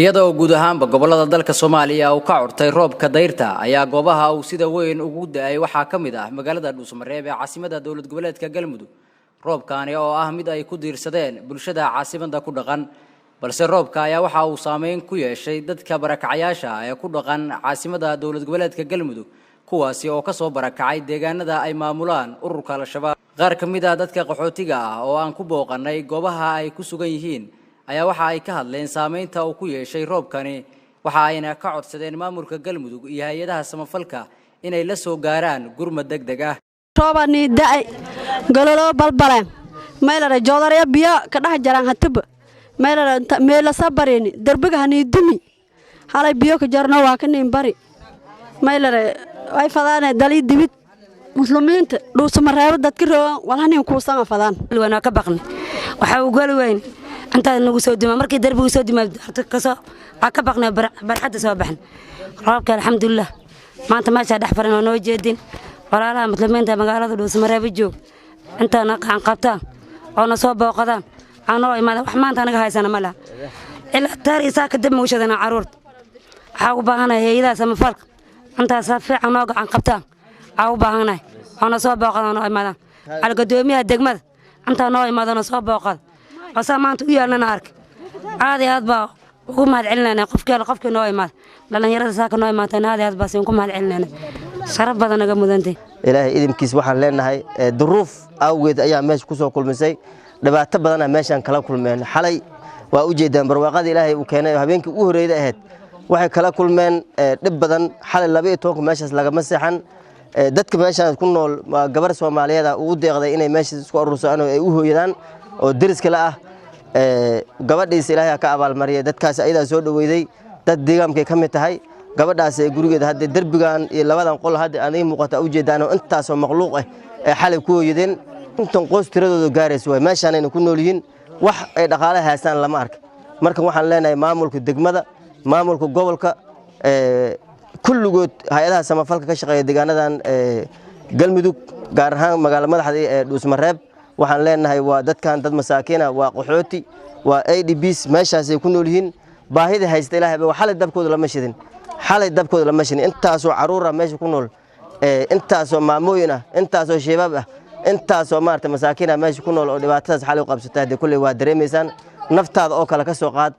iyadoo guud ahaanba gobolada dalka Soomaaliya uu ka curtay roobka dayrta ayaa goobaha uu sida weyn ugu da'ay waxaa ka mid ah magaalada Dhuusamareeb ee caasimadda dawlad goboleedka Galmudug roobkaani oo ah mid ay ku diirsadeen bulshada caasimadda ku dhaqan balse roobka ayaa waxa uu saameyn ku yeeshay dadka barakacayaasha ee ku dhaqan caasimadda dawlad goboleedka Galmudug kuwaasi oo ka soo barakacay deegaanada ay maamulaan ururka Al-Shabaab qaar ka mid ah dadka qaxootiga ah oo aan ku booqanay goobaha ay ku sugan yihiin ayaa waxa ay ka hadleen saameynta uu ku yeeshay roobkani waxa ayna ka codsadeen maamulka Galmudug iyo hay'adaha samafalka inay la soo gaaraan gurmad degdeg ah roobani da'ay galalo balbaleen meelare joodariya biyo ka dhax jaraan hatib meela sabareeni darbiga hani dumi halay biyo ka jarno waa ka nin bari meelare ay fadaan dalii dibid muslimiinta Dhuusamareeb dadka roogan walaanin ku sama fadaan wana ka baqni waxa uu gal weyn anta nagu soo dima markii darbigu soo dima kaso ka baqnay barxada soo baxan roobka alxamdulillah maanta ma sha dhax faran oo noo jeedin walaalaha muslimiinta magaalada Dhuusamareeb joog inta na qaan qabtaan oo na soo booqadaan anoo imaada wax maanta anaga haysana mala ila taariisa ka dib muushadana caruurta waxa u baahanay hay'adaha samafalka anta safiican oo gacan qabtaan u baahanay oo na soo booqadaan oo imaadaan algadoomiyaha degmada anta noo imaadana soo booqad maanta u yeelana ark aad iyo aad baa ugu mahad celinayna qofkii noo imaad dhalinyarada saaka noo imaatay aad iyo aad baa siin ku mahad celinayna sharaf badan naga mudantay ilaahay idinkiis waxaan leenahay duruuf awgeed ayaa meesha ku soo kulmisay dhibaato badan meeshan kala kulmeen xalay waa u jeedaan barwaaqada ilaahay uu keenay habeenkii ugu horeeyay ahayd waxay kala kulmeen dhib badan xalay 12 meeshaas laga masaxan dadka meeshan ku nool gabar Soomaaliyeed ugu deeqday inay meesha isku urursadaan oo ay u hooyadaan oo dariska la ah gabadhiis ilaahay ka abaal mariyay dadkaas ayada soo dhaweeyay dad deegaanka ka mid tahay gabadhaas ee gurigeeda hadda darbigan iyo labadan qol hadda aanay muuqata u jeedaan oo intaas oo makhluuq ah ee xalay ku hooyadeen intan qoys tiradooda gaarayso way meeshan ay ku nool yihiin wax ay dhaqaalaha haystaan lama arka marka waxaan leenahay maamulka degmada maamulka gobolka kulligood hay'adaha samafalka ka shaqeeya deegaanadan Galmudug gaar ahaan magaalada madaxda ee Dhuusamareeb waxaan leenahay waa dadkan dad masaakiina waa qaxooti waa ADBs meeshaas ay ku nool yihiin baahida haysta ilaahay baa xalay dabkooda lama shidin intaas oo caruur ah meesha ku nool intaas oo maamooyin ah intaas oo shabaab ah intaas oo maarta masaakiina meesha ku nool oo dhibaatadaas xalay u qabsatay hadii kulli waa dareemaysan naftaada oo kale ka soo qaad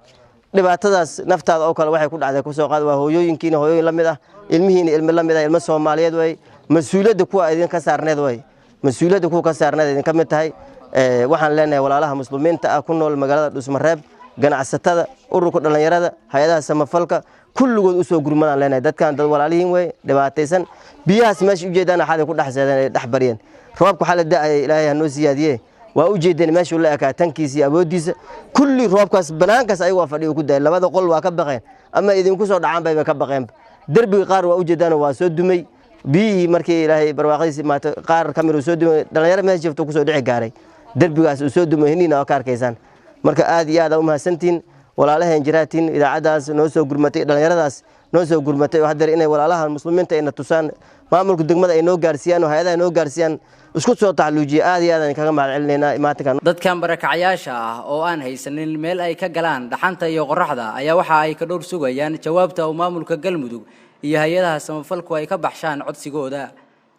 dhibaatadaas naftaada oo kale waxay ku dhacday ku soo qaad waa hooyooyinkiina hooyooyin la mid ah ilmihiina ilmo la mid ah ilmo Soomaaliyeed way mas'uuliyadda kuwa idin ka saarneed way mas'uuliyadda ku ka saarneed idin ka mid tahay waxaan leenahay walaalaha muslimiinta ah ku nool magaalada Dhuusamareeb ganacsatada ururka dhalinyarada hay'adaha samafalka kulligood u soo gurmadaan leenahay dadkan dad walaalihiin way dhibaataysan biyahaas meesha u jeedaan xalay ku dhaxsadeen dhax bariyeen roobku xalay da'ay ilaahay hanoo siyaadiyay waa u jeedeen meesha la eka tankiisa awoodiisa kulli roobkaas banaankaas ay waa fadhiyo ku daay labada qol waa ka baqeen ama idin ku soo dhacaan bay ka baqeen darbiga qaar waa u jeedaan waa soo dumay biyi markii ilaahay barwaaqadiisa maata qaar kamiro soo dumay dhalinyaro meesha jifto ku soo dhici gaaray darbigaas uu soo dumay hiniina oo ka arkaysan marka aad iyo aad u mahadsantiin walaalaha injiraatiin idaacadaas noo soo gurmatay dhalinyaradaas noo soo gurmatay oo hadda inay walaalaha muslimiinta ay tusaan maamulka degmada ay noo gaarsiiyaan oo hay'adaha noo gaarsiiyaan isku soo tacluujiye aad iyo aad kaga mahad celinayna imaatinkan dadkan barakacayaasha ah oo aan haysanin meel ay ka galaan dhaxanta iyo qorraxda ayaa waxa ay ka dhowr sugayaan jawaabta uu maamulka Galmudug iyo hay'adaha samafalku ay ka baxshaan codsigooda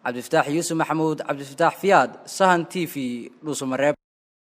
Cabdifataax Yuusuf Maxamuud Cabdifataax Fiyaad Sahan TV Dhuusamareeb